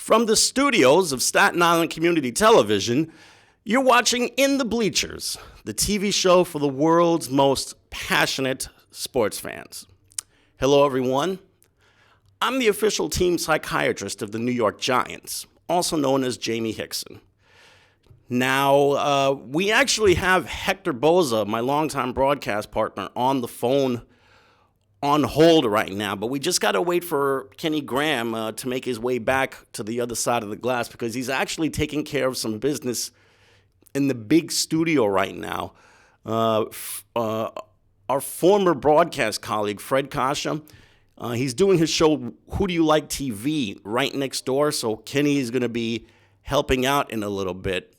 From the studios of Staten Island Community Television, you're watching In the Bleachers, the TV show for the world's most passionate sports fans. Hello, everyone. I'm the official team psychiatrist of the New York Giants, also known as Jamie Hickson. Now, we actually have Hector Boza, my longtime broadcast partner, on the phone on hold right now, but we just got to wait for Kenny Graham to make his way back to the other side of the glass because he's actually taking care of some business in the big studio right now. Our former broadcast colleague, Fred Kasha, he's doing his show, Who Do You Like TV, right next door, so Kenny is going to be helping out in a little bit.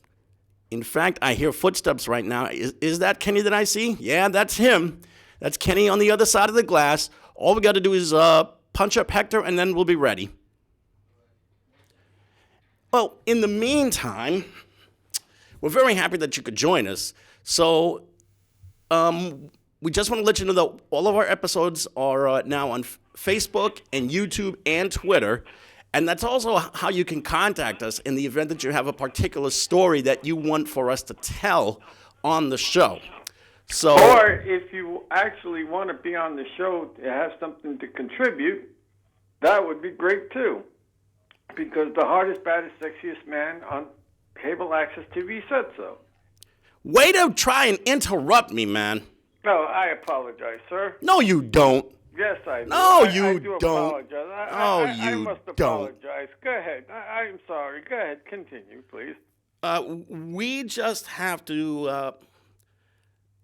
In fact, I hear footsteps right now. Is that Kenny that I see? Yeah, that's him. That's Kenny on the other side of the glass. All we got to do is punch up Hector, and then we'll be ready. Well, in the meantime, we're very happy that you could join us. So we just want to let you know that all of our episodes are now on Facebook and YouTube and Twitter. And that's also how you can contact us in the event that you have a particular story that you want for us to tell on the show. So, or if you actually want to be on the show to have something to contribute, that would be great too. Because the hardest, baddest, sexiest man on cable access TV said so. Way to try and interrupt me, man. No, I apologize, sir. No, you don't. Yes, I do. No, I you do don't. Apologize. I must apologize. Go ahead. I'm sorry. Go ahead. Continue, please. We just have to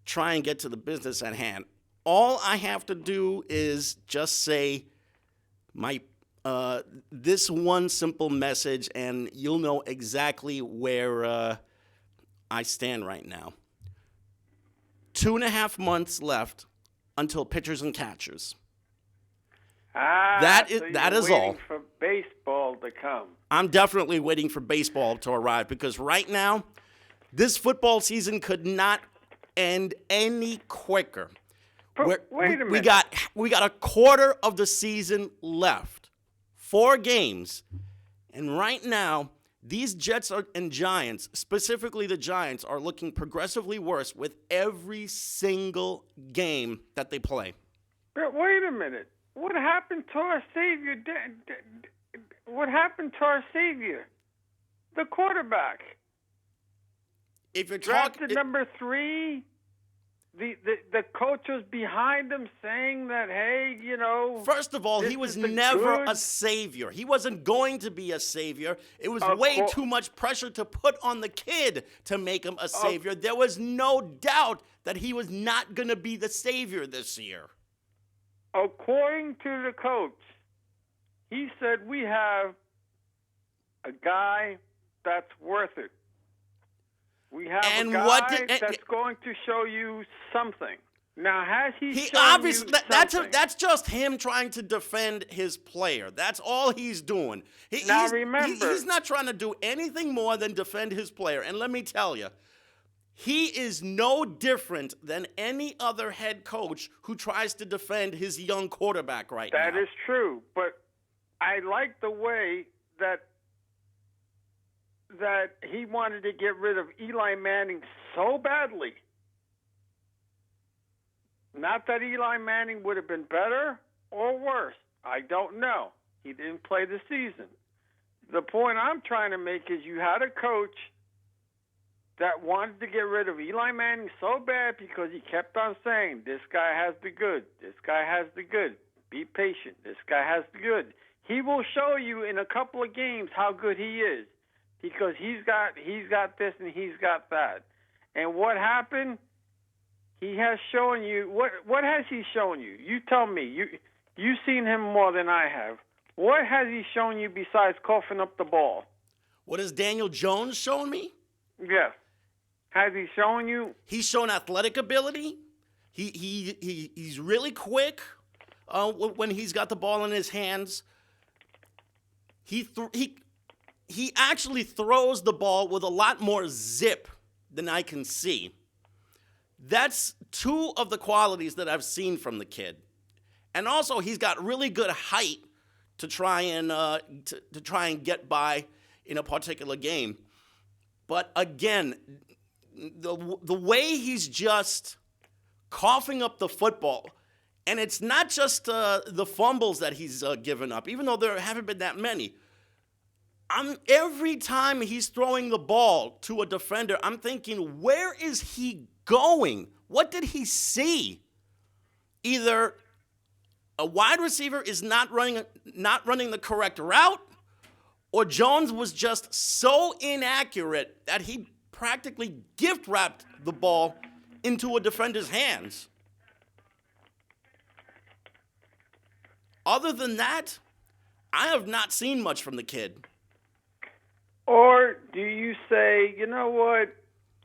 try and get to the business at hand. All I have to do is just say my this one simple message, and you'll know exactly where I stand right now. 2.5 months left until pitchers and catchers. That is all. Waiting for baseball to come. I'm definitely waiting for baseball to arrive because right now, this football season could not end any quicker. But wait a minute. We got a quarter of the season left. 4 games. And right now, these Jets and Giants, specifically the Giants, are looking progressively worse with every single game that they play. But wait a minute. What happened to our savior? What happened to our savior? The quarterback. If you're drafted number 3, the coach was behind him saying that, hey, you know. First of all, he was never a savior. He wasn't going to be a savior. It was way too much pressure to put on the kid to make him a savior. There was no doubt that he was not going to be the savior this year. According to the coach, he said we have a guy that's worth it. We have a guy that's going to show you something. Now, has he shown you something? That's just him trying to defend his player. That's all he's doing. Remember, he's not trying to do anything more than defend his player. And let me tell you, he is no different than any other head coach who tries to defend his young quarterback right now. That is true. But I like the way that he wanted to get rid of Eli Manning so badly. Not that Eli Manning would have been better or worse. I don't know. He didn't play the season. The point I'm trying to make is you had a coach that wanted to get rid of Eli Manning so bad because he kept on saying, this guy has the good, this guy has the good, be patient, this guy has the good. He will show you in a couple of games how good he is because he's got this and he's got that. And what happened? He has shown you, what has he shown you? You tell me. You've seen him more than I have. What has he shown you besides coughing up the ball? What has Daniel Jones shown me? Yes. Has he shown you? He's shown athletic ability. He's really quick when he's got the ball in his hands. He actually throws the ball with a lot more zip than I can see. That's 2 of the qualities that I've seen from the kid. And also, he's got really good height to try and get by in a particular game. But again, the way he's just coughing up the football, and it's not just the fumbles that he's given up, even though there haven't been that many. Every time he's throwing the ball to a defender, I'm thinking, where is he going? What did he see? Either a wide receiver is not running the correct route, or Jones was just so inaccurate that he practically gift wrapped the ball into a defender's hands. Other than that, I have not seen much from the kid. Or do you say, you know what,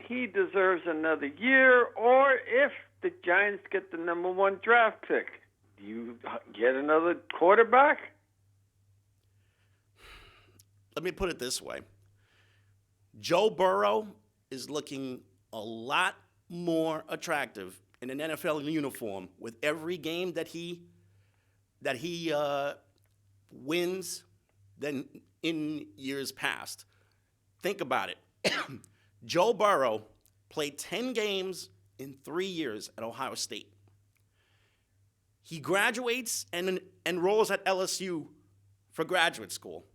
he deserves another year, or if the Giants get the number 1 draft pick, do you get another quarterback? Let me put it this way. Joe Burrow is looking a lot more attractive in an NFL uniform with every game that he wins than in years past. Think about it. Joe Burrow played 10 games in 3 years at Ohio State. He graduates and enrolls at LSU for graduate school.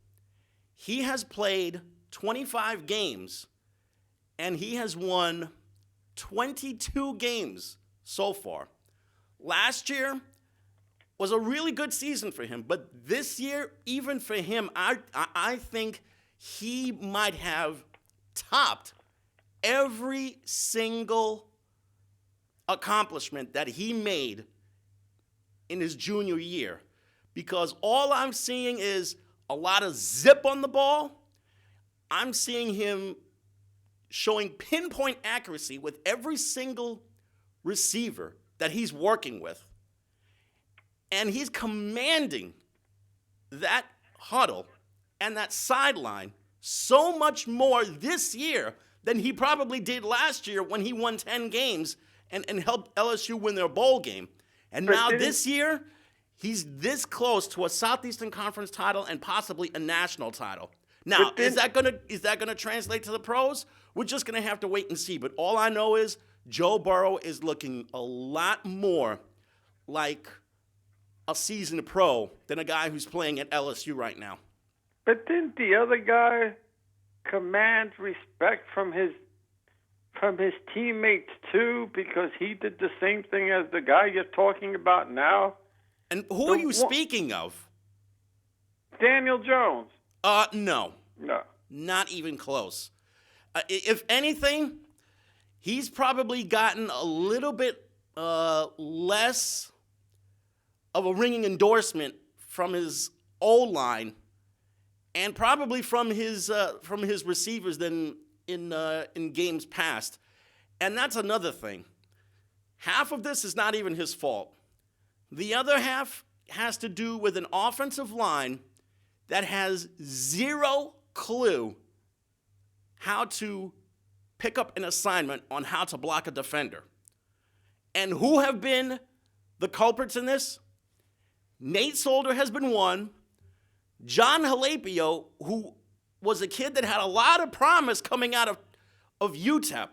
He has played 25 games, and he has won 22 games so far. Last year was a really good season for him, but this year, even for him, I think he might have topped every single accomplishment that he made in his junior year, because all I'm seeing is a lot of zip on the ball. I'm seeing him showing pinpoint accuracy with every single receiver that he's working with. And he's commanding that huddle and that sideline so much more this year than he probably did last year when he won 10 games and helped LSU win their bowl game. And now this year, he's this close to a Southeastern Conference title and possibly a national title. Now, is that gonna translate to the pros? We're just gonna have to wait and see. But all I know is Joe Burrow is looking a lot more like a seasoned pro than a guy who's playing at LSU right now. But didn't the other guy command respect from his teammates too, because he did the same thing as the guy you're talking about now? And who are you speaking of? Daniel Jones. No. Not even close. If anything, he's probably gotten a little bit less of a ringing endorsement from his O-line and probably from his receivers than in games past. And that's another thing. Half of this is not even his fault. The other half has to do with an offensive line that has zero clue how to pick up an assignment on how to block a defender. And who have been the culprits in this? Nate Solder has been one. John Halapio, who was a kid that had a lot of promise coming out of UTEP.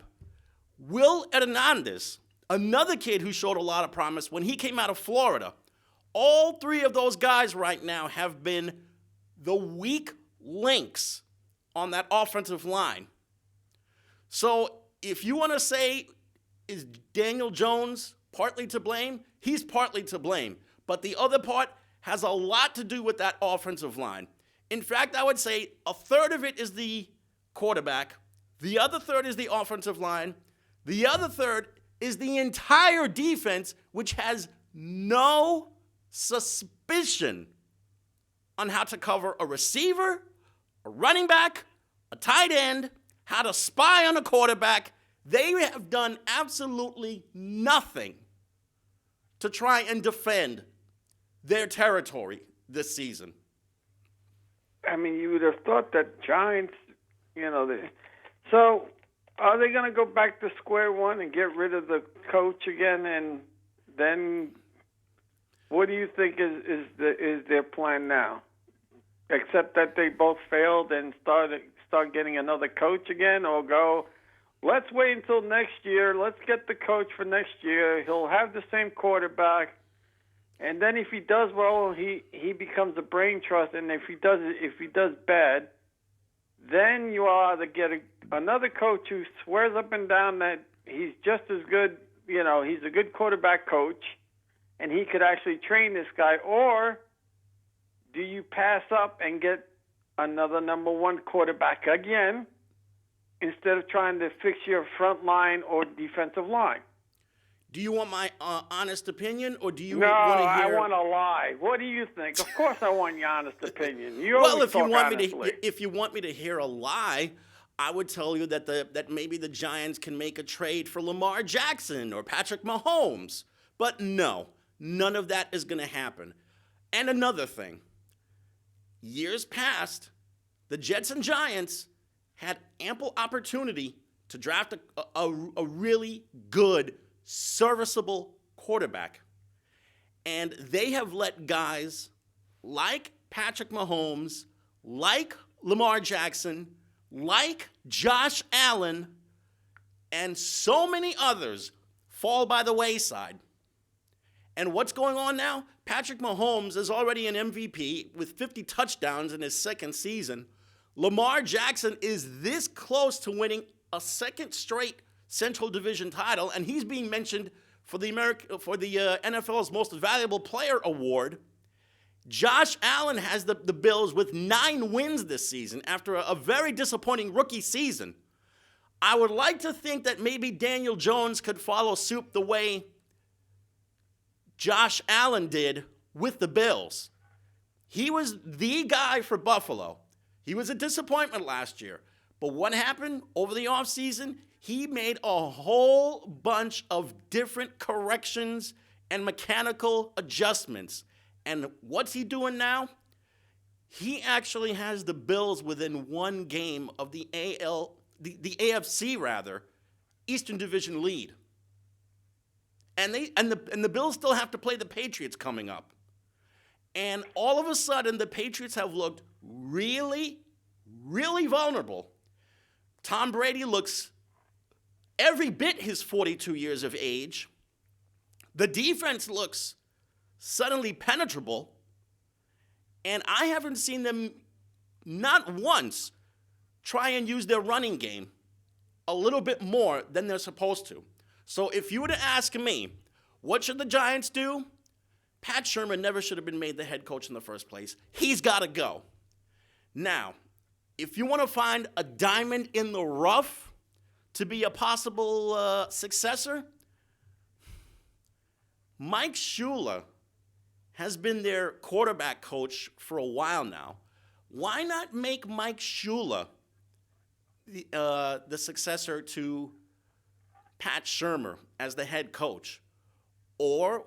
Will Hernandez, another kid who showed a lot of promise when he came out of Florida. All three of those guys right now have been the weak links on that offensive line. So if you want to say, is Daniel Jones partly to blame? He's partly to blame. But the other part has a lot to do with that offensive line. In fact, I would say a third of it is the quarterback. The other third is the offensive line. The other third is the entire defense, which has no suspicion on how to cover a receiver, a running back, a tight end, how to spy on a quarterback. They have done absolutely nothing to try and defend their territory this season. I mean, you would have thought that Giants, so are they going to go back to square one and get rid of the coach again? And then what do you think is their plan now? except that they both failed and start getting another coach again, or go, let's wait until next year. Let's get the coach for next year. He'll have the same quarterback, and then if he does well, he becomes a brain trust. And if he does bad, then you ought to get another coach who swears up and down that he's just as good. You know, he's a good quarterback coach, and he could actually train this guy. Or do you pass up and get another number one quarterback again, instead of trying to fix your front line or defensive line? Do you want my honest opinion, or do you No, want to I hear... want to lie. What do you think? Of course I want your honest opinion. You Well, always if you talk want honestly. if you want me to hear a lie, I would tell you that maybe the Giants can make a trade for Lamar Jackson or Patrick Mahomes. But no, none of that is going to happen. And another thing, years past, the Jets and Giants had ample opportunity to draft a really good, serviceable quarterback. And they have let guys like Patrick Mahomes, like Lamar Jackson, like Josh Allen, and so many others fall by the wayside. And what's going on now? Patrick Mahomes is already an MVP with 50 touchdowns in his second season. Lamar Jackson is this close to winning a second straight Central Division title, and he's being mentioned for the NFL's Most Valuable Player award. Josh Allen has the Bills with 9 wins this season after a very disappointing rookie season. I would like to think that maybe Daniel Jones could follow suit the way Josh Allen did with the Bills. He was the guy for Buffalo. He was a disappointment last year. But what happened over the offseason? He made a whole bunch of different corrections and mechanical adjustments. And what's he doing now? He actually has the Bills within one game of the AFC rather, Eastern Division lead. And the Bills still have to play the Patriots coming up. And all of a sudden, the Patriots have looked really, really vulnerable. Tom Brady looks every bit his 42 years of age. The defense looks suddenly penetrable. And I haven't seen them not once try and use their running game a little bit more than they're supposed to. So if you were to ask me, what should the Giants do? Pat Sherman never should have been made the head coach in the first place. He's got to go. Now, if you want to find a diamond in the rough to be a possible successor, Mike Shula has been their quarterback coach for a while now. Why not make Mike Shula the successor to Pat Shermer as the head coach? Or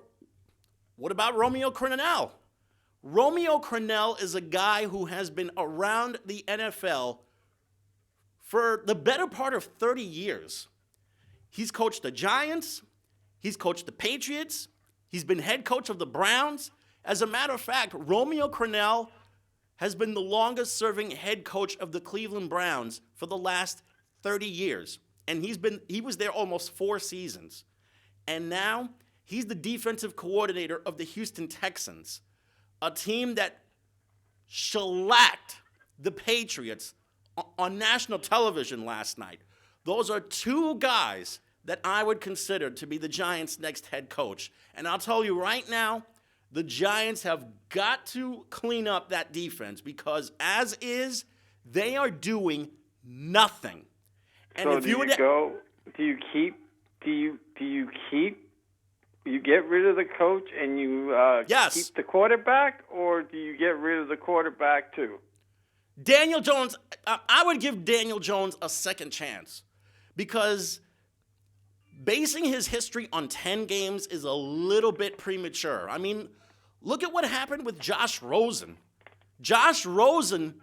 what about Romeo Crennel? Romeo Crennel is a guy who has been around the NFL for the better part of 30 years. He's coached the Giants. He's coached the Patriots. He's been head coach of the Browns. As a matter of fact, Romeo Crennel has been the longest-serving head coach of the Cleveland Browns for the last 30 years. And he was there almost 4 seasons. And now he's the defensive coordinator of the Houston Texans, a team that shellacked the Patriots on national television last night. Those are 2 guys that I would consider to be the Giants' next head coach. And I'll tell you right now, the Giants have got to clean up that defense because as is, they are doing nothing. And so if you were to do you get rid of the coach and you yes. keep the quarterback, or do you get rid of the quarterback too? Daniel Jones, I would give Daniel Jones a second chance because basing his history on 10 games is a little bit premature. I mean, look at what happened with Josh Rosen. Josh Rosen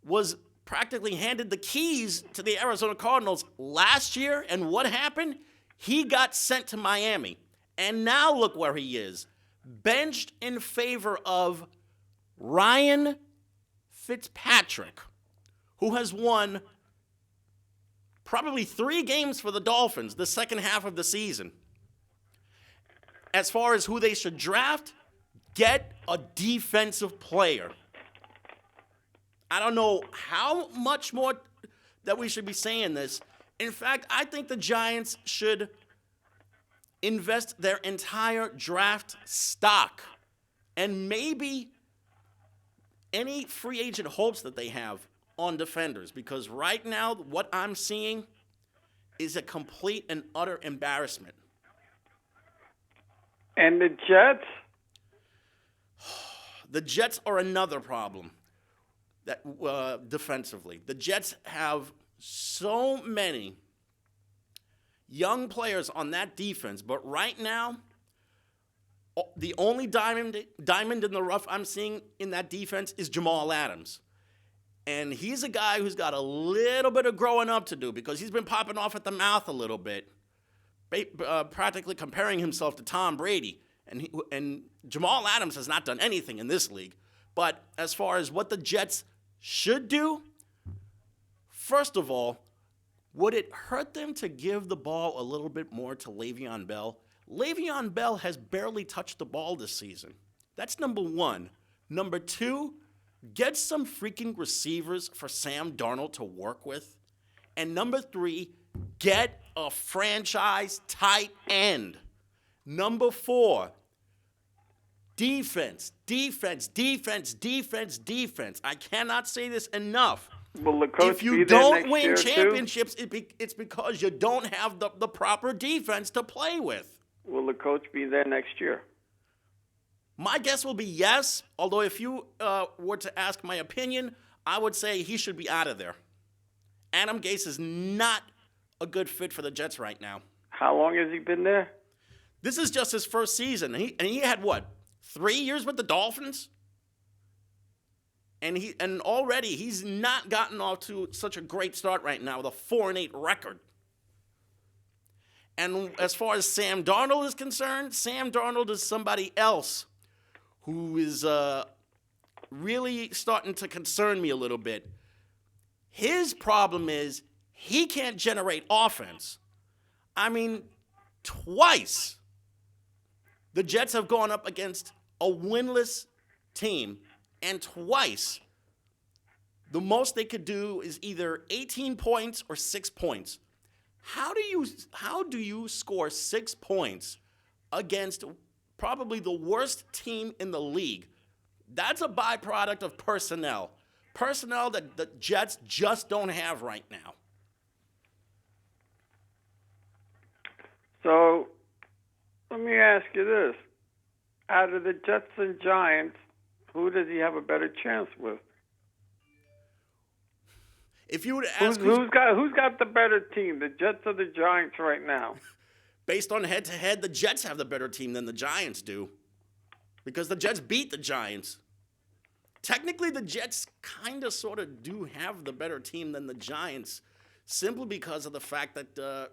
was practically handed the keys to the Arizona Cardinals last year, and what happened? He got sent to Miami. And now look where he is, benched in favor of Ryan Fitzpatrick, who has won probably 3 games for the Dolphins the second half of the season. As far as who they should draft, get a defensive player. I don't know how much more that we should be saying this. In fact, I think the Giants should invest their entire draft stock and maybe any free agent hopes that they have on defenders, because right now what I'm seeing is a complete and utter embarrassment. And the Jets? The Jets are another problem that defensively. The Jets have so many young players on that defense, but right now, the only diamond in the rough I'm seeing in that defense is Jamal Adams. And he's a guy who's got a little bit of growing up to do because he's been popping off at the mouth a little bit, practically comparing himself to Tom Brady. And Jamal Adams has not done anything in this league. But as far as what the Jets should do, first of all, would it hurt them to give the ball a little bit more to Le'Veon Bell? Le'Veon Bell has barely touched the ball this season. That's number one. Number two, get some freaking receivers for Sam Darnold to work with. And number three, get a franchise tight end. Number four, defense. I cannot say this enough. Will the coach if you be there don't next win year championships, it's because you don't have the proper defense to play with. Will the coach be there next year? My guess will be yes, although if you were to ask my opinion, I would say he should be out of there. Adam Gase is not a good fit for the Jets right now. How long has he been there? This is just his first season. He had, 3 years with the Dolphins? And already he's not gotten off to such a great start right now with a 4-8 record. And as far as Sam Darnold is concerned, Sam Darnold is somebody else who is really starting to concern me a little bit. His problem is he can't generate offense. I mean, twice the Jets have gone up against a winless team, and twice the most they could do is either 18 points or 6 points. How do you score 6 points against probably the worst team in the league? That's a byproduct of personnel that the Jets just don't have right now. So, let me ask you this. Out of the Jets and Giants, who does he have a better chance with? If you were to ask who's got the better team, the Jets or the Giants right now? Based on head-to-head, the Jets have the better team than the Giants do because the Jets beat the Giants. Technically, the Jets kind of sort of do have the better team than the Giants simply because of the fact that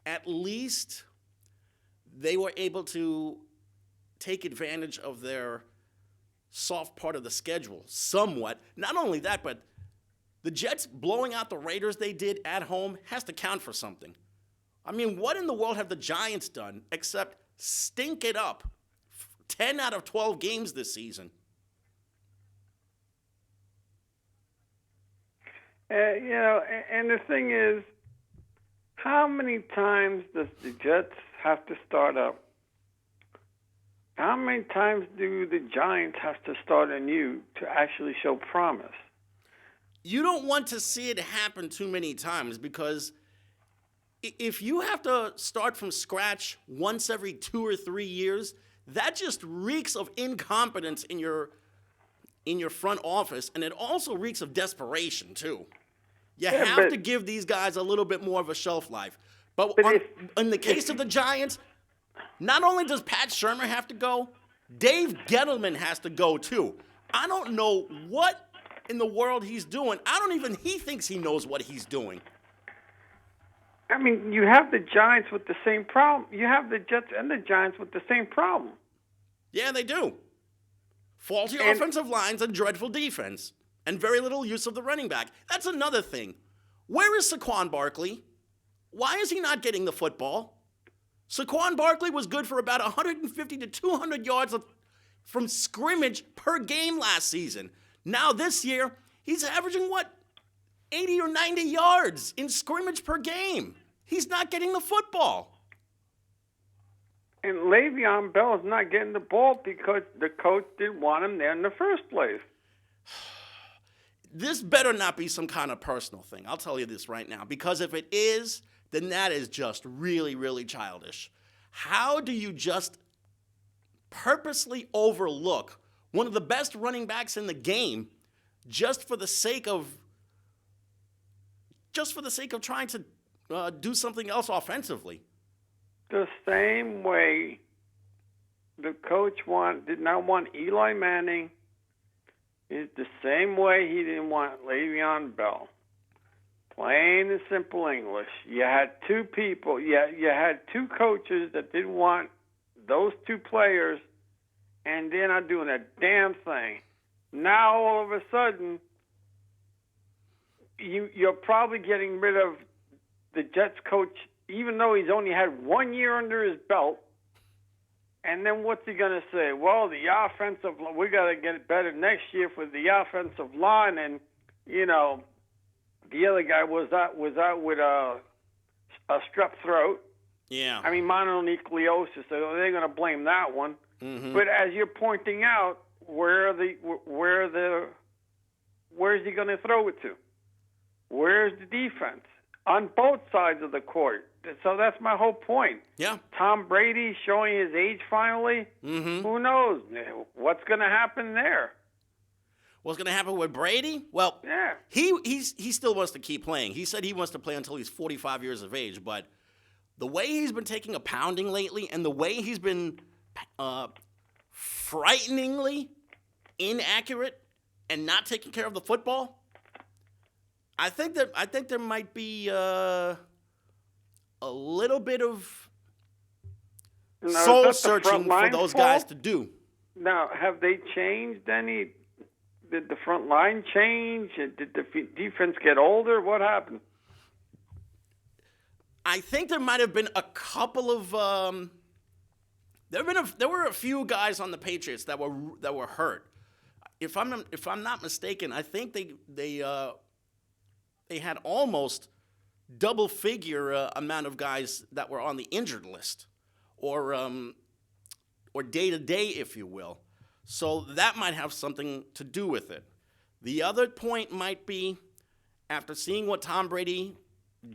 at least they were able to take advantage of their soft part of the schedule somewhat. Not only that, but the Jets blowing out the Raiders they did at home has to count for something. I mean, what in the world have the Giants done except stink it up 10 out of 12 games this season? And the thing is, how many times does the Jets have to start up? How many times do the Giants have to start anew to actually show promise? You don't want to see it happen too many times because if you have to start from scratch once every 2 or 3 years, that just reeks of incompetence in your front office, and it also reeks of desperation too. You have to give these guys a little bit more of a shelf life. But in the case of the Giants, not only does Pat Shurmur have to go, Dave Gettleman has to go too. I don't know what in the world he's doing. He thinks he knows what he's doing. I mean, you have the Giants with the same problem. You have the Jets and the Giants with the same problem. Yeah, they do. Faulty offensive lines and dreadful defense. and very little use of the running back. That's another thing. Where is Saquon Barkley? Why is he not getting the football? Saquon Barkley was good for about 150 to 200 yards from scrimmage per game last season. Now this year, he's averaging, 80 or 90 yards in scrimmage per game. He's not getting the football. And Le'Veon Bell is not getting the ball because the coach didn't want him there in the first place. This better not be some kind of personal thing. I'll tell you this right now. Because if it is, then that is just really, really childish. How do you just purposely overlook one of the best running backs in the game just for the sake of trying to do something else offensively? The same way the coach did not want Eli Manning is the same way he didn't want Le'Veon Bell. Plain and simple English. You had two people, you had two coaches that didn't want those two players, and they're not doing a damn thing. Now, all of a sudden, you're probably getting rid of the Jets coach, even though he's only had 1 year under his belt. And then what's he going to say? Well, the offensive line, we got to get better next year for the offensive line. And, the other guy was out with a strep throat. Yeah. I mean, mononucleosis. So they're going to blame that one. Mm-hmm. But as you're pointing out, where's he going to throw it to? Where's the defense? On both sides of the court. So that's my whole point. Yeah. Tom Brady showing his age finally. Mm-hmm. Who knows what's going to happen there? What's going to happen with Brady? Well, yeah. he still wants to keep playing. He said he wants to play until he's 45 years of age. But the way he's been taking a pounding lately, and the way he's been frighteningly inaccurate and not taking care of the football, I think there might be a little bit of soul searching for those guys to do. Now, have they changed any? Did the front line change? Did the defense get older? What happened? I think there might have been a couple of there were a few guys on the Patriots that were hurt. If I'm not mistaken, I think they had almost double-figure amount of guys that were on the injured list, or day-to-day, if you will. So that might have something to do with it. The other point might be, after seeing what Tom Brady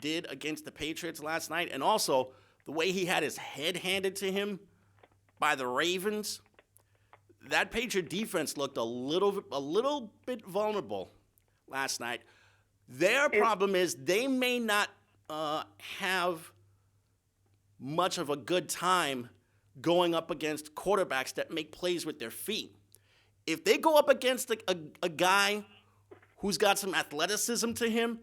did against the Patriots last night, and also the way he had his head handed to him by the Ravens, that Patriot defense looked a little bit vulnerable last night. Their problem is they may not have much of a good time going up against quarterbacks that make plays with their feet. If they go up against a guy who's got some athleticism to him,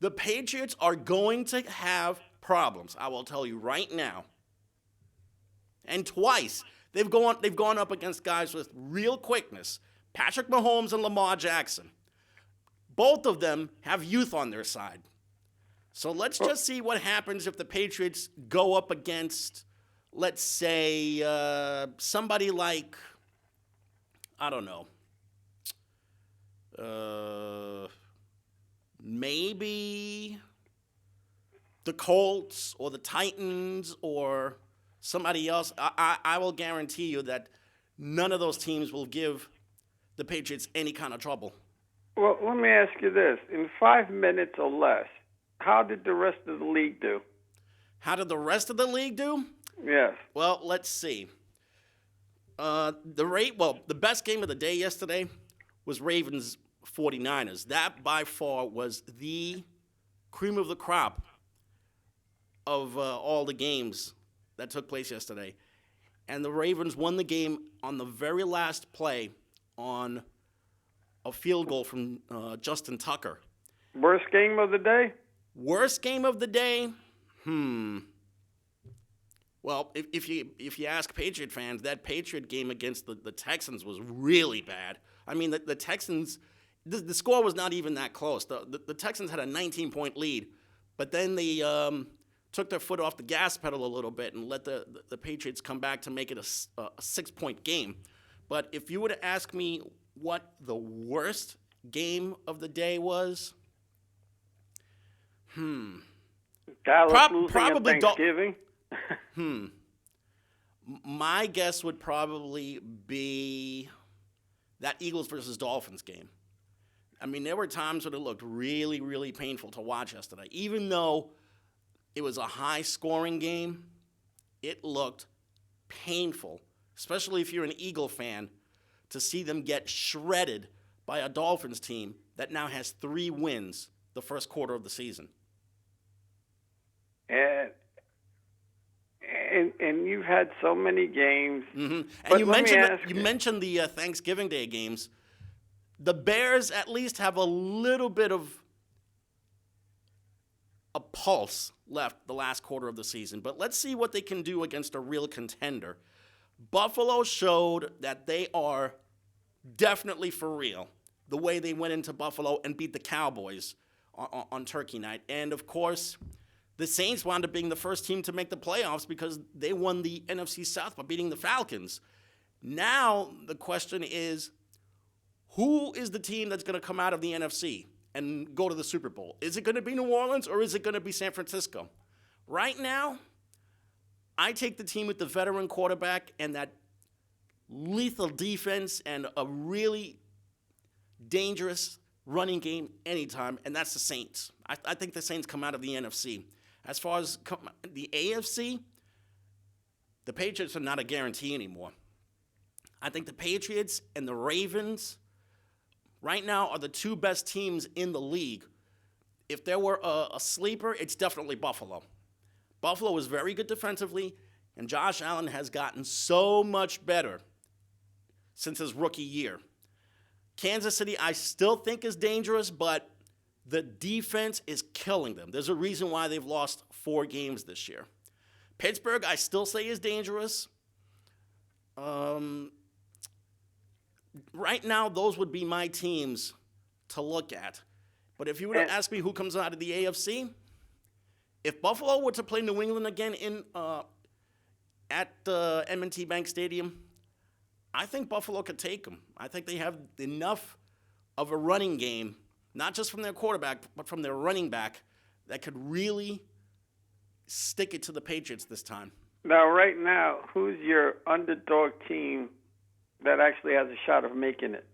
the Patriots are going to have problems. I will tell you right now. And twice they've gone up against guys with real quickness. Patrick Mahomes and Lamar Jackson. Both of them have youth on their side. So let's just see what happens if the Patriots go up against, let's say, somebody like, I don't know, maybe the Colts or the Titans or somebody else. I will guarantee you that none of those teams will give the Patriots any kind of trouble. Well, let me ask you this. In 5 minutes or less, how did the rest of the league do? How did the rest of the league do? Yes. Well, let's see. The best game of the day yesterday was Ravens 49ers. That by far was the cream of the crop of all the games that took place yesterday. And the Ravens won the game on the very last play on a field goal from Justin Tucker. Worst game of the day? Worst game of the day? Well, if you ask Patriot fans, that Patriot game against the Texans was really bad. I mean, the Texans, the score was not even that close. The Texans had a 19-point lead, but then they took their foot off the gas pedal a little bit and let the Patriots come back to make it a 6-point game. But if you were to ask me what the worst game of the day was, Dallas losing probably at Thanksgiving. My guess would probably be that Eagles versus Dolphins game. I mean, there were times when it looked really, really painful to watch yesterday. Even though it was a high-scoring game, it looked painful, especially if you're an Eagle fan, to see them get shredded by a Dolphins team that now has 3 wins the first quarter of the season. And you've had so many games. Mm-hmm. But And you mentioned the Thanksgiving Day games. The Bears at least have a little bit of a pulse left the last quarter of the season. But let's see what they can do against a real contender. Buffalo showed that they are definitely for real the way they went into Buffalo and beat the Cowboys on Turkey Night. And, of course, the Saints wound up being the first team to make the playoffs because they won the NFC South by beating the Falcons. Now the question is, who is the team that's going to come out of the NFC and go to the Super Bowl? Is it going to be New Orleans or is it going to be San Francisco? Right now, I take the team with the veteran quarterback and that lethal defense and a really dangerous running game anytime, and that's the Saints. I think the Saints come out of the NFC. As far as the AFC, the Patriots are not a guarantee anymore. I think the Patriots and the Ravens right now are the 2 best teams in the league. If there were a sleeper, it's definitely Buffalo. Buffalo is very good defensively, and Josh Allen has gotten so much better since his rookie year. Kansas City, I still think is dangerous, but the defense is killing them. There's a reason why they've lost 4 games this year. Pittsburgh, I still say is dangerous. Right now, those would be my teams to look at. But if you were to ask me who comes out of the AFC, if Buffalo were to play New England again at M&T Bank Stadium, I think Buffalo could take them. I think they have enough of a running game, not just from their quarterback, but from their running back, that could really stick it to the Patriots this time. Now, right now, who's your underdog team that actually has a shot of making it?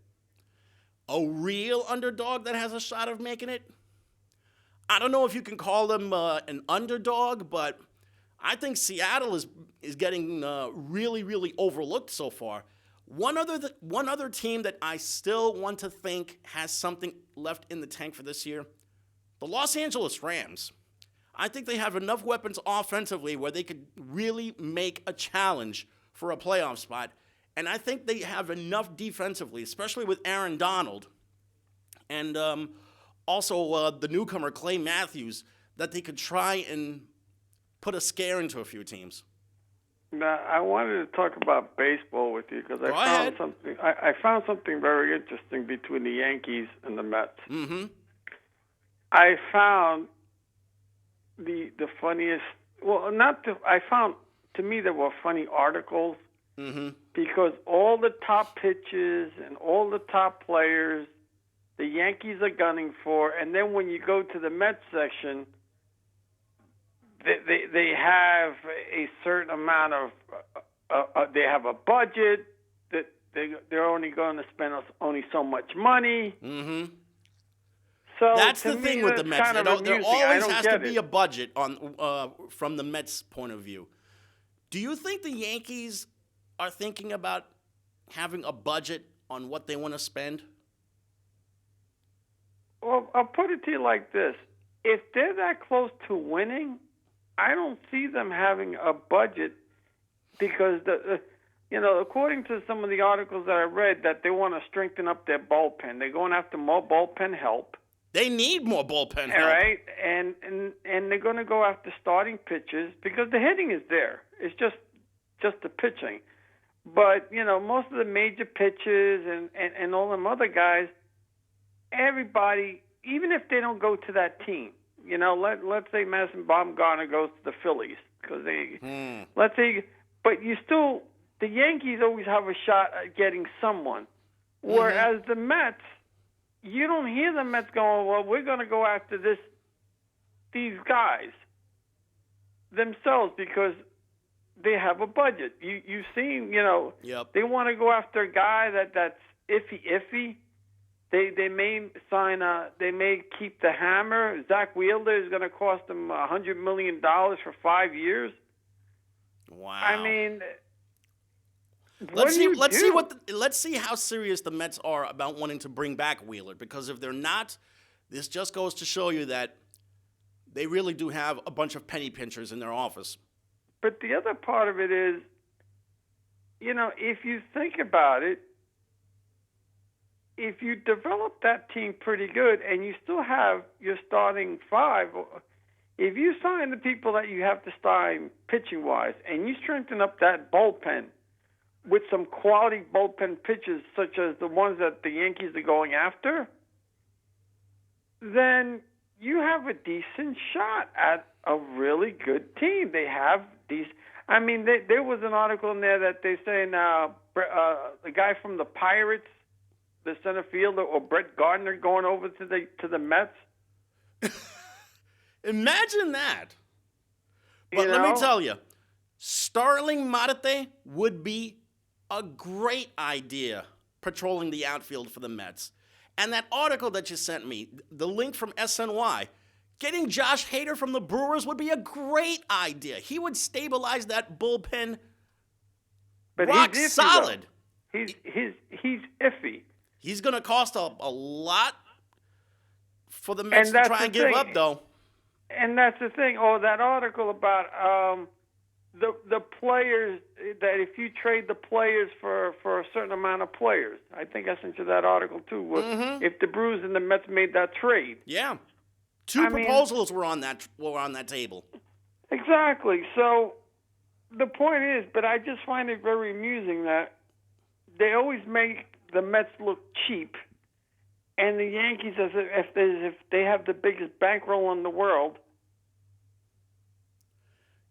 A real underdog that has a shot of making it? I don't know if you can call them an underdog, but I think Seattle is getting really, really overlooked so far. One other team that I still want to think has something left in the tank for this year, the Los Angeles Rams. I think they have enough weapons offensively where they could really make a challenge for a playoff spot. And I think they have enough defensively, especially with Aaron Donald and also the newcomer Clay Matthews, that they could try and put a scare into a few teams. Now, I wanted to talk about baseball with you because I found something very interesting between the Yankees and the Mets. Mm-hmm. I found the funniest. Well, I found, to me, there were funny articles. Mm-hmm. Because all the top pitches and all the top players, the Yankees are gunning for, and then when you go to the Mets section, they have a certain amount of they have a budget that they're only going to spend only so much money. Mm-hmm. So that's the thing with the Mets. There always has to be a budget on from the Mets' point of view. Do you think the Yankees are thinking about having a budget on what they want to spend? Well, I'll put it to you like this. If they're that close to winning, I don't see them having a budget because, according to some of the articles that I read, that they want to strengthen up their bullpen. They're going after more bullpen help. They need more bullpen help. All right, and they're going to go after starting pitchers because the hitting is there. It's just the pitching. But, most of the major pitchers and all them other guys, everybody, even if they don't go to that team, let's say Madison Bumgarner goes to the Phillies because let's say, but the Yankees always have a shot at getting someone, whereas the Mets, you don't hear the Mets going, well, we're going to go after these guys themselves because they have a budget. You've seen, Yep. they want to go after a guy that's iffy. They may sign they may keep the hammer. Zach Wheeler is going to cost them $100 million for 5 years. Wow. I mean, let's see how serious the Mets are about wanting to bring back Wheeler, because if they're not, this just goes to show you that they really do have a bunch of penny pinchers in their office. But the other part of it is, if you think about it, if you develop that team pretty good and you still have your starting five, if you sign the people that you have to sign pitching-wise and you strengthen up that bullpen with some quality bullpen pitchers such as the ones that the Yankees are going after, then you have a decent shot at a really good team. They have these. I mean, there was an article in there that they say now the guy from the Pirates, the center fielder, or Brett Gardner going over to the Mets. Imagine that. But let me tell you, Starling Marte would be a great idea patrolling the outfield for the Mets. And that article that you sent me, the link from SNY, getting Josh Hader from the Brewers would be a great idea. He would stabilize that bullpen rock solid. He's iffy. He's going to cost a lot for the Mets to try and give up, though. And that's the thing. Oh, that article about the players, that if you trade the players for a certain amount of players. I think I sent you that article, too. If the Brewers and the Mets made that trade. Yeah. Two proposals were on that table. Exactly. So the point is, but I just find it very amusing that they always make the Mets look cheap, and the Yankees as if they have the biggest bankroll in the world.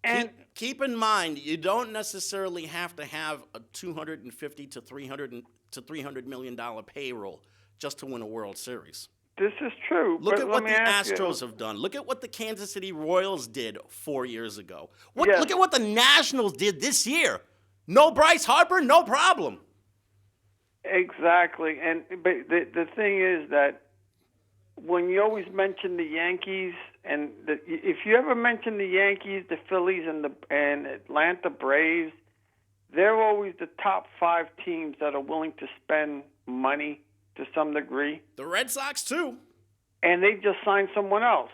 And keep in mind, you don't necessarily have to have a $250 to $300 million payroll just to win a World Series. This is true. Look at what the Astros have done. Look at what the Kansas City Royals did 4 years ago. Look at what the Nationals did this year. No Bryce Harper, no problem. Exactly. But the thing is that when you always mention the Yankees, and if you ever mention the Yankees, the Phillies, and Atlanta Braves, they're always the top 5 teams that are willing to spend money to some degree. The Red Sox, too. And they just signed someone else.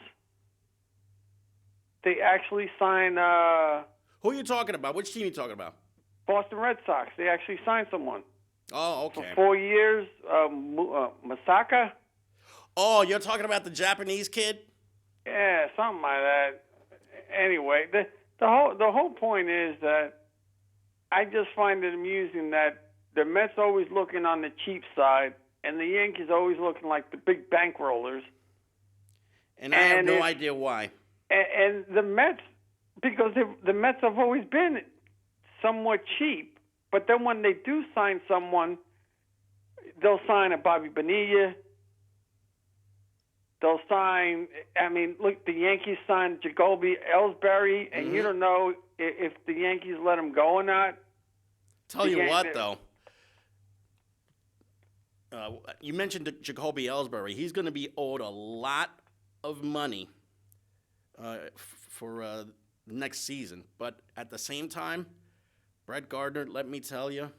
They actually signed... Who are you talking about? Which team are you talking about? Boston Red Sox. They actually signed someone. Oh, okay. For 4 years, Masaka. Oh, you're talking about the Japanese kid? Yeah, something like that. Anyway, the whole point is that I just find it amusing that the Mets always looking on the cheap side, and the Yankees always looking like the big bankrollers. And I have no idea why. And the Mets, because the Mets have always been somewhat cheap, but then when they do sign someone, they'll sign a Bobby Bonilla. They'll sign, look, the Yankees signed Jacoby Ellsbury, and you don't know if the Yankees let him go or not. Tell you what, though. You mentioned Jacoby Ellsbury. He's going to be owed a lot of money for next season. But at the same time, Brett Gardner, let me tell you,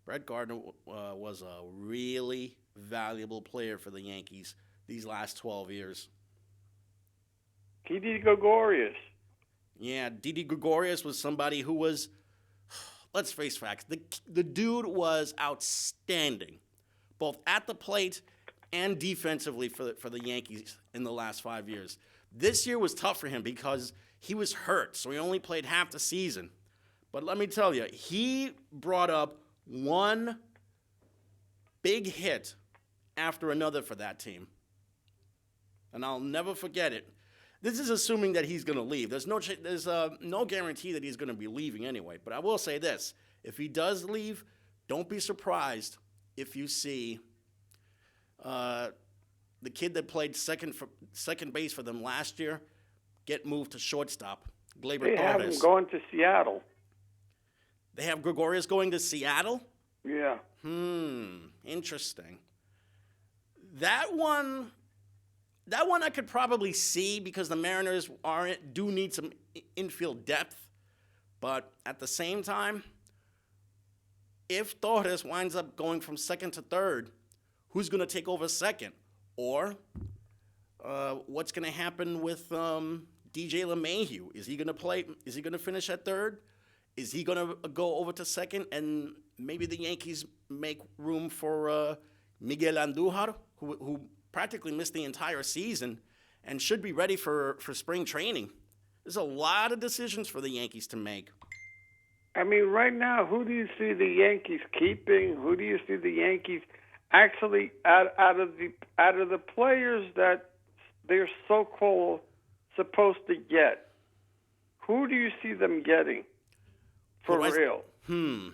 Brett Gardner was a really valuable player for the Yankees these last 12 years. Didi Gregorius. Yeah, Didi Gregorius was somebody who was, let's face facts, the dude was outstanding, both at the plate and defensively for the Yankees in the last 5 years. This year was tough for him because he was hurt, so he only played half the season. But let me tell you, he brought up one big hit after another for that team. And I'll never forget it. This is assuming that he's going to leave. There's no guarantee that he's going to be leaving anyway. But I will say this. If he does leave, don't be surprised if you see the kid that played second base for them last year get moved to shortstop. Gleyber They have Torres. him going to Seattle. They have Gregorius going to Seattle? Yeah. Interesting. That one I could probably see because the Mariners do need some infield depth. But at the same time, if Torres winds up going from second to third, who's going to take over second? Or what's going to happen with DJ LeMahieu? Is he going to play? Is he going to finish at third? Is he going to go over to second? And maybe the Yankees make room for Miguel Andujar, who practically missed the entire season and should be ready for spring training. There's a lot of decisions for the Yankees to make. I mean, right now, who do you see the Yankees keeping? Who do you see the Yankees actually out of the players that they're so-called supposed to get? Who do you see them getting for real? Who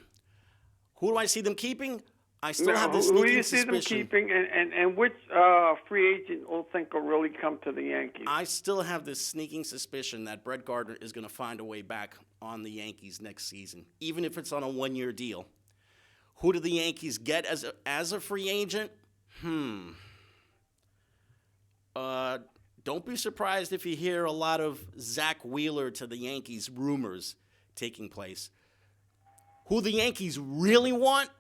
do I see them keeping? I still have this sneaking suspicion. Who do you see them keeping, and which free agent will think will really come to the Yankees? I still have this sneaking suspicion that Brett Gardner is going to find a way back on the Yankees next season, even if it's on a one-year deal. Who do the Yankees get as a free agent? Don't be surprised if you hear a lot of Zach Wheeler to the Yankees rumors taking place. Who the Yankees really want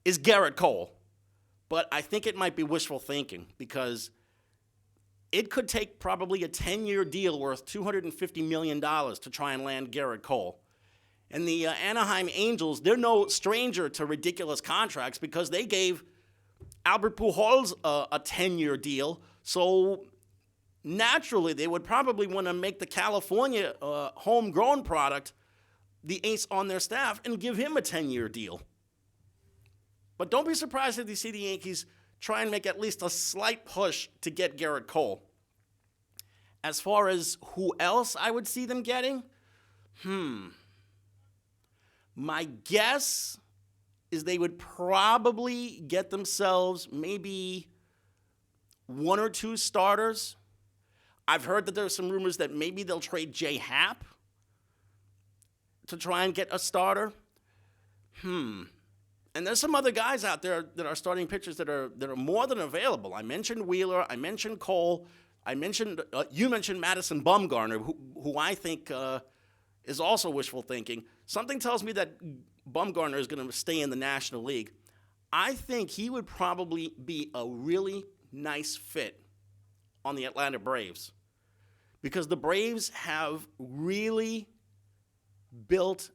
is Garrett Cole. But I think it might be wishful thinking because it could take probably a 10-year deal worth $250 million to try and land Garrett Cole. And the Anaheim Angels, they're no stranger to ridiculous contracts because they gave Albert Pujols a 10-year deal. So naturally, they would probably want to make the California homegrown product the ace on their staff and give him a 10-year deal. But don't be surprised if you see the Yankees try and make at least a slight push to get Garrett Cole. As far as who else I would see them getting, my guess is they would probably get themselves maybe one or two starters. I've heard that there's some rumors that maybe they'll trade Jay Happ to try and get a starter. And there's some other guys out there that are starting pitchers that are more than available. I mentioned Wheeler. I mentioned Cole. You mentioned Madison Bumgarner, who I think is also wishful thinking. Something tells me that Bumgarner is going to stay in the National League. I think he would probably be a really nice fit on the Atlanta Braves because the Braves have really built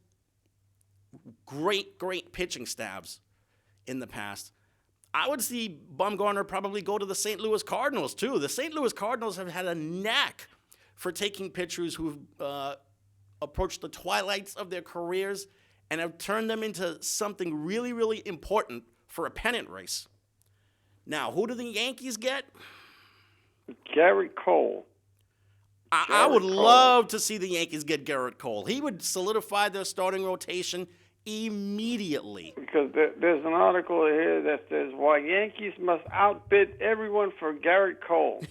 great pitching staffs in the past. I would see Bumgarner probably go to the St. Louis Cardinals, too. The St. Louis Cardinals have had a knack for taking pitchers who've approached the twilights of their careers and have turned them into something really, really important for a pennant race. Now, who do the Yankees get? Garrett Cole. I would love to see the Yankees get Garrett Cole. He would solidify their starting rotation immediately. Because there's an article here that says why Yankees must outbid everyone for Garrett Cole.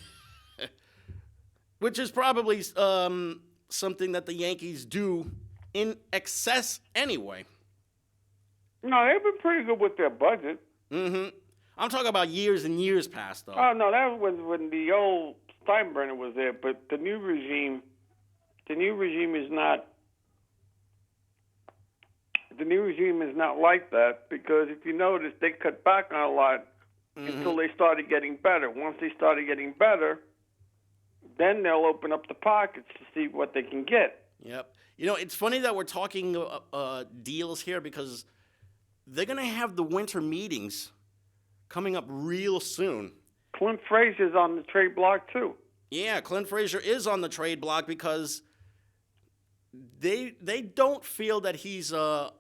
Which is probably something that the Yankees do in excess anyway. No, they've been pretty good with their budget. I'm talking about years and years past, though. Oh, no, that was when the old Steinbrenner was there, but the new regime is not. The new regime is not like that because if you notice, they cut back on a lot until they started getting better. Once they started getting better, then they'll open up the pockets to see what they can get. Yep. You know, it's funny that we're talking deals here because they're going to have the winter meetings coming up real soon. Clint Frazier's on the trade block, too. Yeah, Clint Frazier is on the trade block because they don't feel that he's a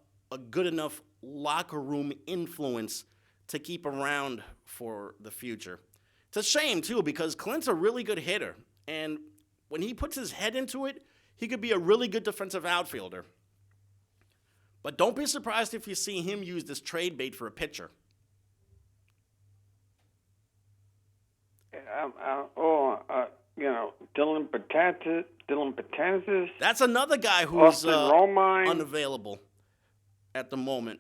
good enough locker room influence to keep around for the future. It's a shame, too, because Clint's a really good hitter. And when he puts his head into it, he could be a really good defensive outfielder. But don't be surprised if you see him use this trade bait for a pitcher. Dylan Betances. That's another guy who's Romine. unavailable at the moment.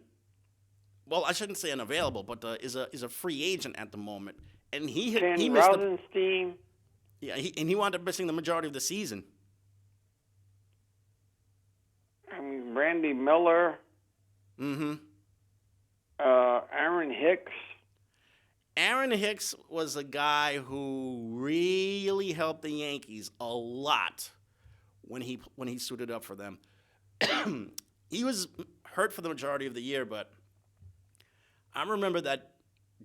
Well, I shouldn't say unavailable, but is a free agent at the moment. And he missed Rosenstein. he wound up missing the majority of the season. Randy Miller. Mm-hmm. Aaron Hicks. Aaron Hicks was a guy who really helped the Yankees a lot when he suited up for them. He was hurt for the majority of the year, but I remember that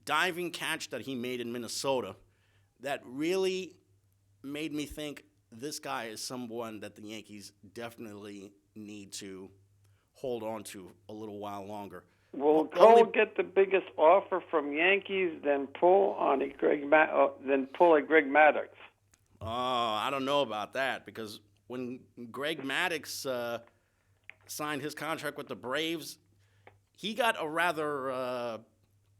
diving catch that he made in Minnesota that really made me think this guy is someone that the Yankees definitely need to hold on to a little while longer. Will Cole get the biggest offer from Yankees, then pull a Greg Maddux? Oh, I don't know about that, because when Greg Maddux signed his contract with the Braves, he got a rather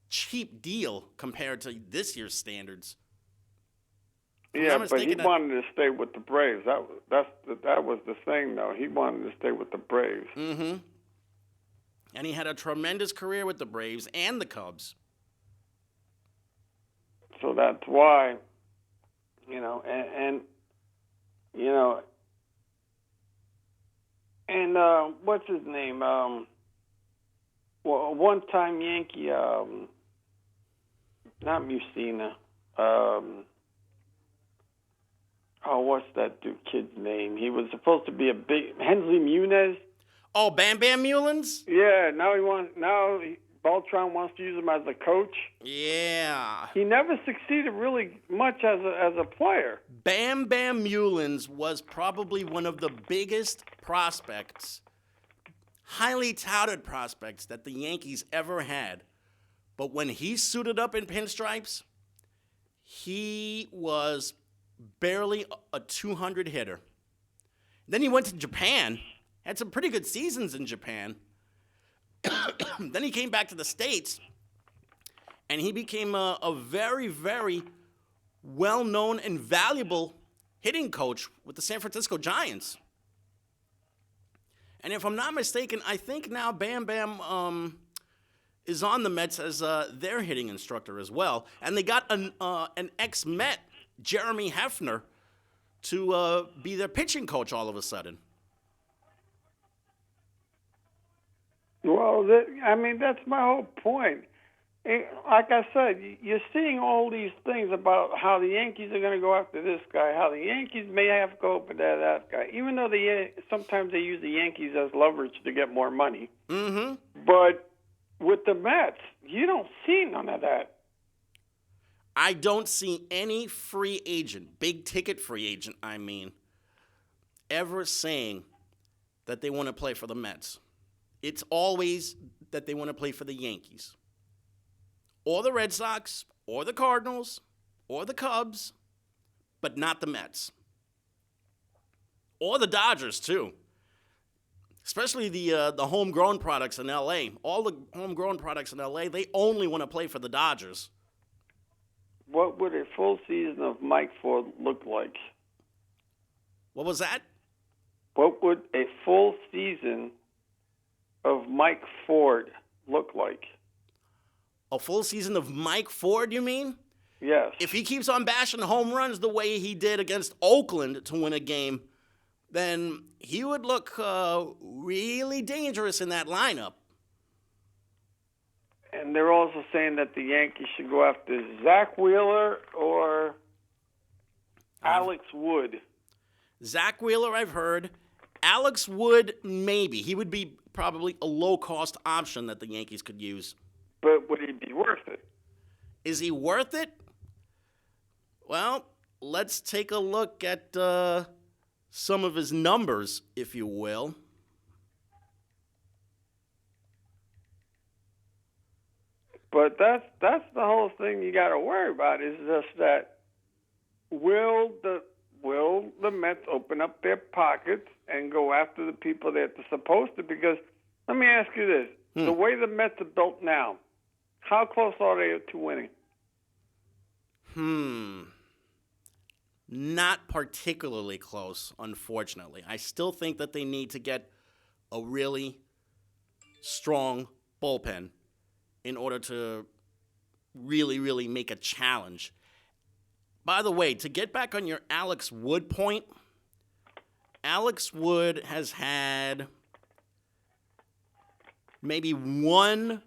cheap deal compared to this year's standards. Yeah, but he wanted to stay with the Braves. That was the thing, though. He wanted to stay with the Braves. Mm-hmm. And he had a tremendous career with the Braves and the Cubs. So that's why, what's his name? A one-time Yankee, not Musina. What's that kid's name? He was supposed to be a big Hensley Muniz. Oh, Bam Bam Mullins? Yeah, Beltran wants to use him as a coach. Yeah. He never succeeded really much as a player. Bam Bam Mullins was probably one of the biggest prospects, highly touted prospects that the Yankees ever had. But when he suited up in pinstripes, he was barely a 200 hitter. Then he went to Japan, had some pretty good seasons in Japan. Then he came back to the States, and he became a very, very well-known and valuable hitting coach with the San Francisco Giants. And if I'm not mistaken, I think now Bam Bam is on the Mets as their hitting instructor as well. And they got an ex-Met, Jeremy Hefner, to be their pitching coach all of a sudden. Well, that's my whole point. Like I said, you're seeing all these things about how the Yankees are going to go after this guy, how the Yankees may have to go after that guy, even though sometimes they use the Yankees as leverage to get more money. Mm-hmm. But with the Mets, you don't see none of that. I don't see any free agent, big-ticket free agent, ever saying that they want to play for the Mets. It's always that they want to play for the Yankees, or the Red Sox, or the Cardinals, or the Cubs, but not the Mets. Or the Dodgers, too. Especially the homegrown products in L.A. All the homegrown products in L.A., they only want to play for the Dodgers. What would a full season of Mike Ford look like? What was that? What would a full season of Mike Ford look like? A full season of Mike Ford, you mean? Yes. If he keeps on bashing home runs the way he did against Oakland to win a game, then he would look really dangerous in that lineup. And they're also saying that the Yankees should go after Zach Wheeler or Alex Wood. Zach Wheeler, I've heard. Alex Wood, maybe. He would be probably a low-cost option that the Yankees could use. But would he be worth it? Is he worth it? Well, let's take a look at some of his numbers, if you will. But that's the whole thing you got to worry about is just that will the Mets open up their pockets and go after the people that they're supposed to? Because let me ask you this: the way the Mets are built now, how close are they to winning? Not particularly close, unfortunately. I still think that they need to get a really strong bullpen in order to really, really make a challenge. By the way, to get back on your Alex Wood point, Alex Wood has had maybe one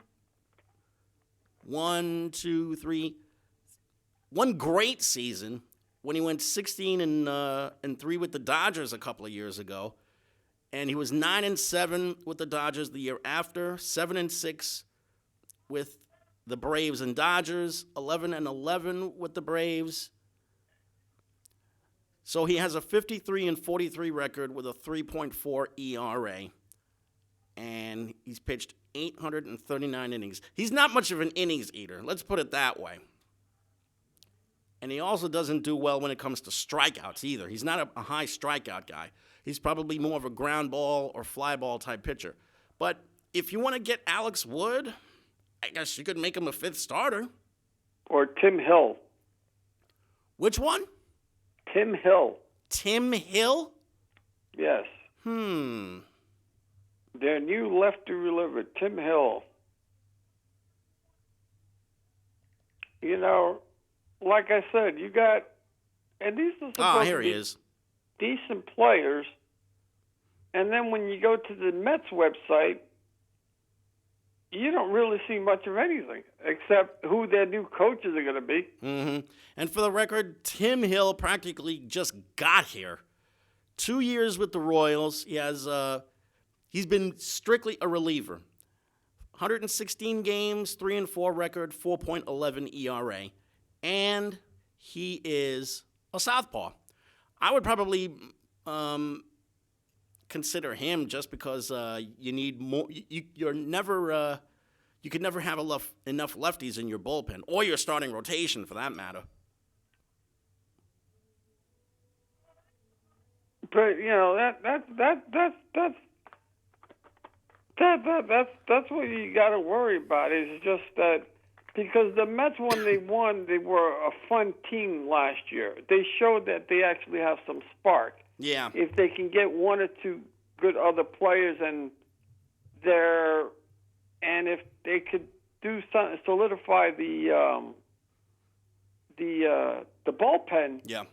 great season when he went 16 and 3 with the Dodgers a couple of years ago, and he was 9-7 with the Dodgers the year after, 7-6 with the Braves and Dodgers, 11-11 with the Braves. So he has a 53-43 record with a 3.4 ERA, and he's pitched 839 innings. He's not much of an innings eater, let's put it that way. And he also doesn't do well when it comes to strikeouts either. He's not a high strikeout guy. He's probably more of a ground ball or fly ball type pitcher. But if you want to get Alex Wood, I guess you could make him a fifth starter. Or Tim Hill. Which one? Tim Hill. Tim Hill? Yes. Their new lefty reliever, Tim Hill. You know, like I said, you got, and these are supposed here to he be is. decent players, and then when you go to the Mets website, you don't really see much of anything except who their new coaches are going to be. And for the record, Tim Hill practically just got here. 2 years with the Royals. He's been strictly a reliever. 116 games, 3-4 record, 4.11 ERA. And he is a southpaw. I would probably consider him just because you need more. You can never have enough lefties in your bullpen or your starting rotation for that matter. But you know that's what you got to worry about. Is just that because the Mets, when they won, they were a fun team last year. They showed that they actually have some spark. Yeah. If they can get one or two good other players and if they could do something, solidify the bullpen. Yeah.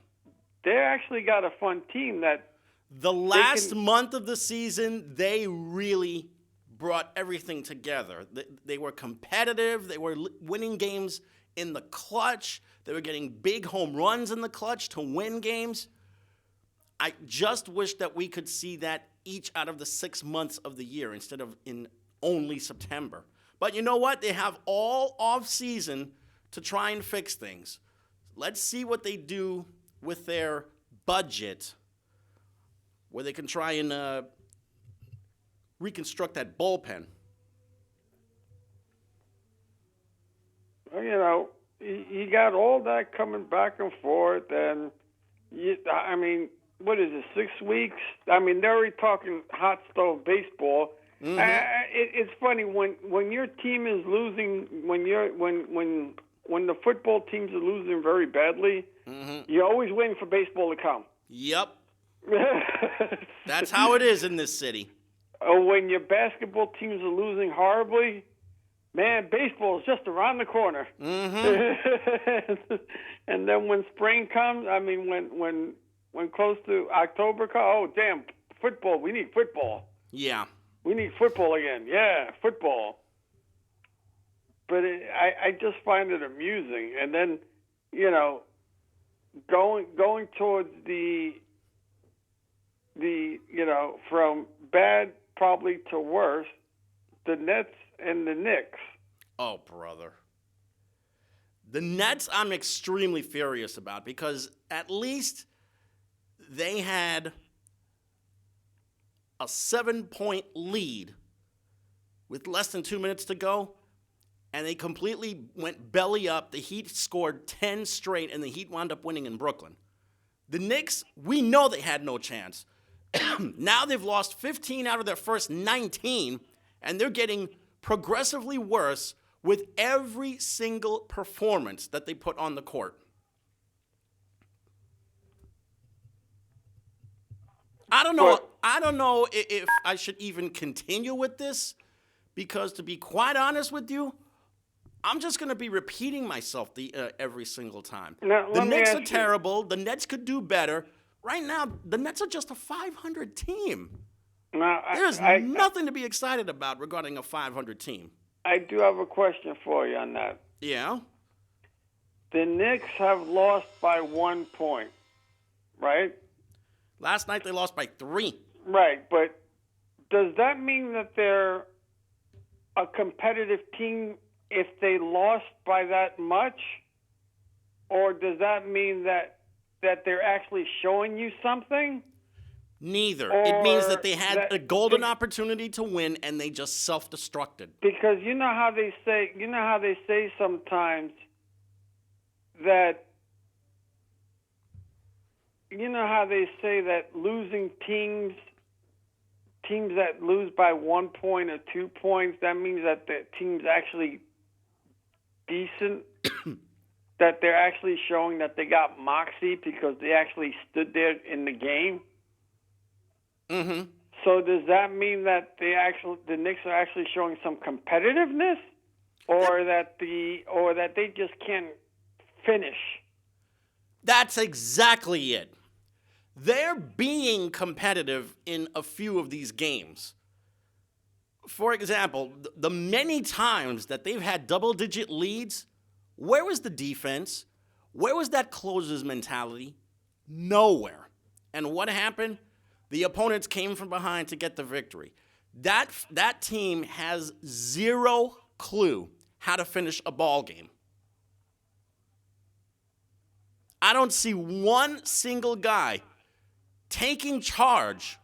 They actually got a fun team that. The last month of the season, they really brought everything together. They were competitive. They were winning games in the clutch. They were getting big home runs in the clutch to win games. I just wish that we could see that each out of the 6 months of the year instead of in only September. But you know what? They have all off season to try and fix things. Let's see what they do with their budget, where they can try and reconstruct that bullpen. Well, you know, you got all that coming back and forth, and what is it, 6 weeks? I mean, they're already talking hot stove baseball. It's funny when your team is losing, when the football teams are losing very badly, you're always waiting for baseball to come. Yep. That's how it is in this city. When your basketball teams are losing horribly, man, baseball is just around the corner. And then when spring comes, I mean, when close to October comes, oh, damn, football, we need football. Yeah. We need football again. Yeah, football. But I just find it amusing. And then, you know, going towards the you know, from bad probably to worse, the Nets and the Knicks. Oh, brother. The Nets I'm extremely furious about because at least they had a 7-point lead with less than 2 minutes to go, and they completely went belly up. The Heat scored 10 straight, and the Heat wound up winning in Brooklyn. The Knicks, we know they had no chance. Now they've lost 15 out of their first 19, and they're getting progressively worse with every single performance that they put on the court. I don't know if I should even continue with this, because to be quite honest with you, I'm just going to be repeating myself every single time. Now, the Knicks are terrible. The Nets could do better. Right now, the Nets are just a 500 team. There's nothing to be excited about regarding a 500 team. I do have a question for you on that. Yeah? The Knicks have lost by 1 point, right? Last night they lost by 3. Right, but does that mean that they're a competitive team if they lost by that much? Or does that mean that they're actually showing you something? Neither. It means that they had a golden opportunity to win and they just self-destructed. Because you know how they say sometimes that losing teams that lose by 1 point or 2 points, that means that the team's actually decent, that they're actually showing that they got moxie because they actually stood there in the game. Mm-hmm. So does that mean that the Knicks are actually showing some competitiveness, or that they just can't finish? That's exactly it. They're being competitive in a few of these games. For example, the many times that they've had double-digit leads, where was the defense? Where was that closer's mentality? Nowhere. And what happened? The opponents came from behind to get the victory. That team has zero clue how to finish a ball game. I don't see one single guy taking charge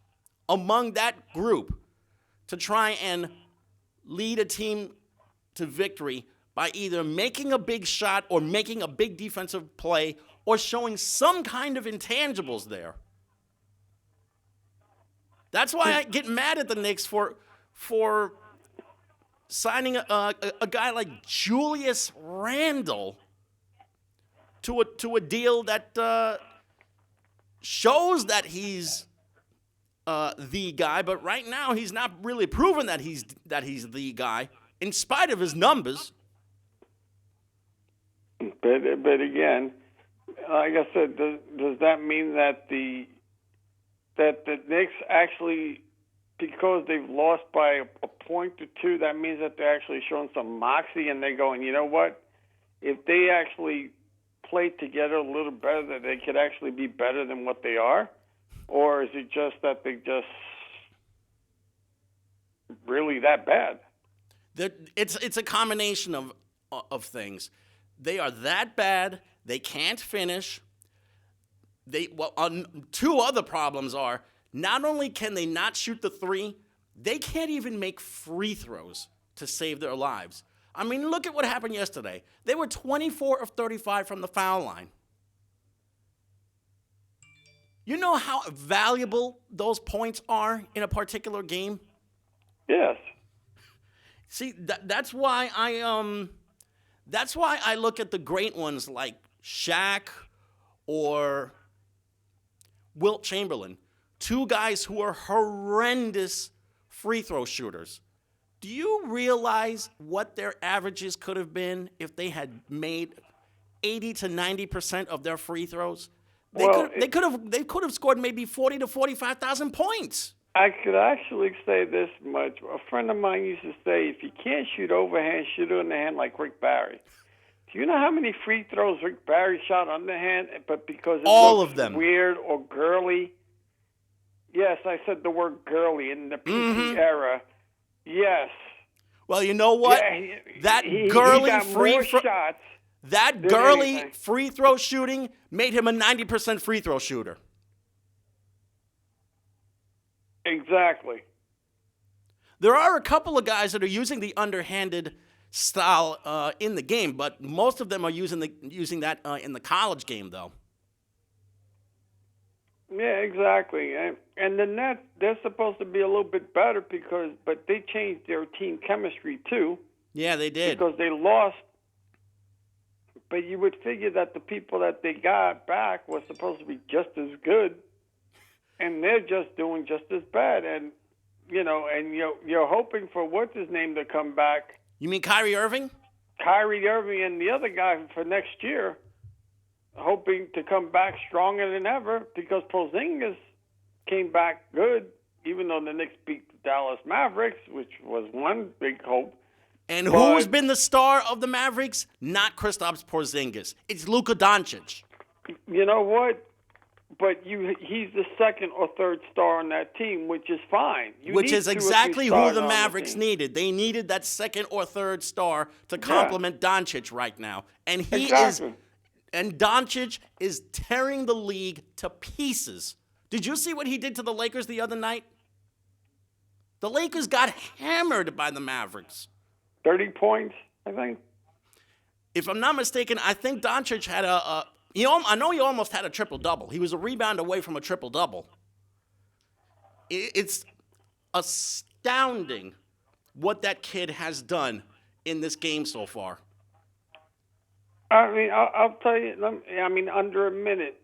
among that group to try and lead a team to victory by either making a big shot or making a big defensive play or showing some kind of intangibles there. That's why I get mad at the Knicks for signing a guy like Julius Randle to a deal that shows that he's the guy, but right now he's not really proven that he's the guy, in spite of his numbers. But again, like I said, does that mean that the Knicks actually, because they've lost by a point or two, that means that they're actually showing some moxie and they're going, you know what? If they actually play together a little better, that they could actually be better than what they are? Or is it just that they just really that bad? It's a combination of things. They are that bad. They can't finish. Two other problems are, not only can they not shoot the three, they can't even make free throws to save their lives. I mean, look at what happened yesterday. They were 24 of 35 from the foul line. You know how valuable those points are in a particular game? Yes. See, that's why I look at the great ones like Shaq or Wilt Chamberlain, two guys who are horrendous free throw shooters. Do you realize what their averages could have been if they had made 80 to 90% of their free throws? They could have scored maybe 40 to 45,000 points. I could actually say this much. A friend of mine used to say, if you can't shoot overhand, shoot underhand like Rick Barry. Do you know how many free throws Rick Barry shot underhand, but because it all looks of them weird or girly? Yes, I said the word girly in the PT era. Yes. Well, you know what? Yeah, that girly free throw shooting made him a 90% free throw shooter. Exactly. There are a couple of guys that are using the underhanded style in the game, but most of them are using that in the college game, though. Yeah, exactly. And the Nets, they're supposed to be a little bit better but they changed their team chemistry too. Yeah, they did. Because they lost. But you would figure that the people that they got back were supposed to be just as good, and they're just doing just as bad. And you're hoping for what's his name to come back. You mean Kyrie Irving? Kyrie Irving and the other guy for next year, hoping to come back stronger than ever because Porzingis came back good, even though the Knicks beat the Dallas Mavericks, which was one big hope. And who's been the star of the Mavericks? Not Kristaps Porzingis. It's Luca Don Judge. You know what? But he's the second or third star on that team, which is fine. Which is exactly who the Mavericks needed. They needed that second or third star to complement Doncic right now. And and Doncic is tearing the league to pieces. Did you see what he did to the Lakers the other night? The Lakers got hammered by the Mavericks. 30 points, I think. If I'm not mistaken, I think Doncic had I know he almost had a triple-double. He was a rebound away from a triple-double. It's astounding what that kid has done in this game so far. I mean, I'll tell you, under a minute,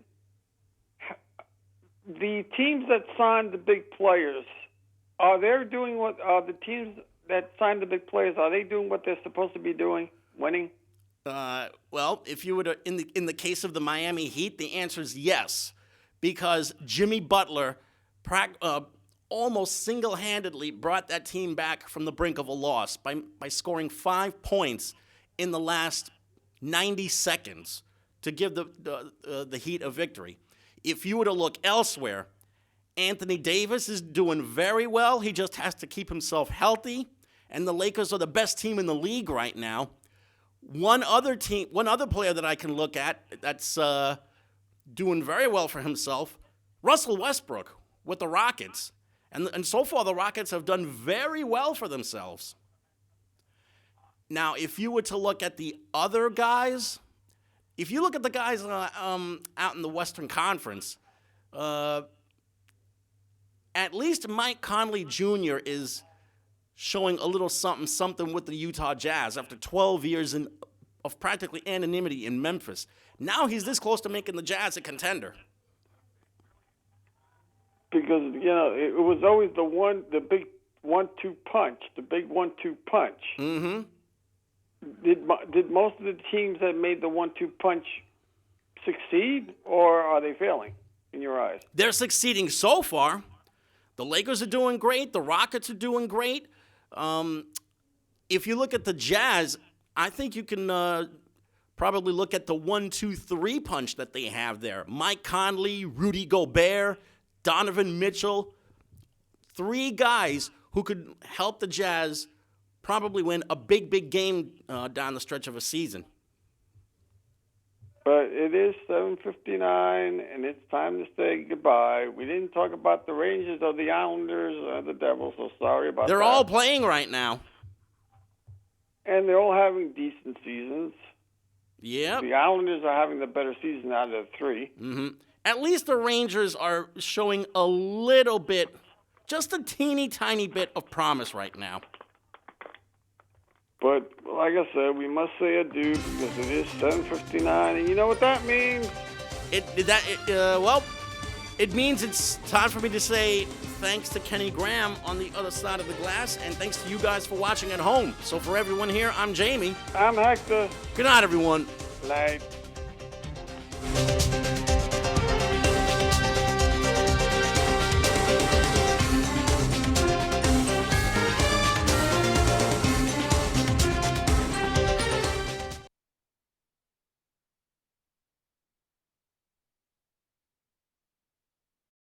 the teams that signed the big players, are they doing what the teams that signed the big players, are they doing what they're supposed to be doing, winning? Well, if you would, in the case of the Miami Heat, the answer is yes, because Jimmy Butler almost single-handedly brought that team back from the brink of a loss by scoring 5 points in the last 90 seconds to give the Heat a victory. If you were to look elsewhere, Anthony Davis is doing very well. He just has to keep himself healthy, and the Lakers are the best team in the league right now. One other player that I can look at that's doing very well for himself, Russell Westbrook with the Rockets. And so far, the Rockets have done very well for themselves. Now, if you were to look at the other guys, if you look at the guys out in the Western Conference, at least Mike Conley Jr. is showing a little something with the Utah Jazz after 12 years of practically anonymity in Memphis. Now he's this close to making the Jazz a contender. Because, it was always the big 1-2 punch, the big 1-2 punch. Mm-hmm. Did most of the teams that made the 1-2 punch succeed, or are they failing in your eyes? They're succeeding so far. The Lakers are doing great. The Rockets are doing great. If you look at the Jazz, I think you can probably look at the 1-2-3 punch that they have there. Mike Conley, Rudy Gobert, Donovan Mitchell. 3 guys who could help the Jazz probably win a big game down the stretch of a season. But it is 7:59, and it's time to say goodbye. We didn't talk about the Rangers or the Islanders or the Devils, so sorry about that. They're all playing right now. And they're all having decent seasons. Yep. The Islanders are having the better season out of the 3. Mm-hmm. At least the Rangers are showing a little bit, just a teeny tiny bit of promise right now. But like I said, we must say adieu because it is 7:59, and you know what that means? It means it's time for me to say thanks to Kenny Graham on the other side of the glass, and thanks to you guys for watching at home. So for everyone here, I'm Jamie. I'm Hector. Good night, everyone. Night.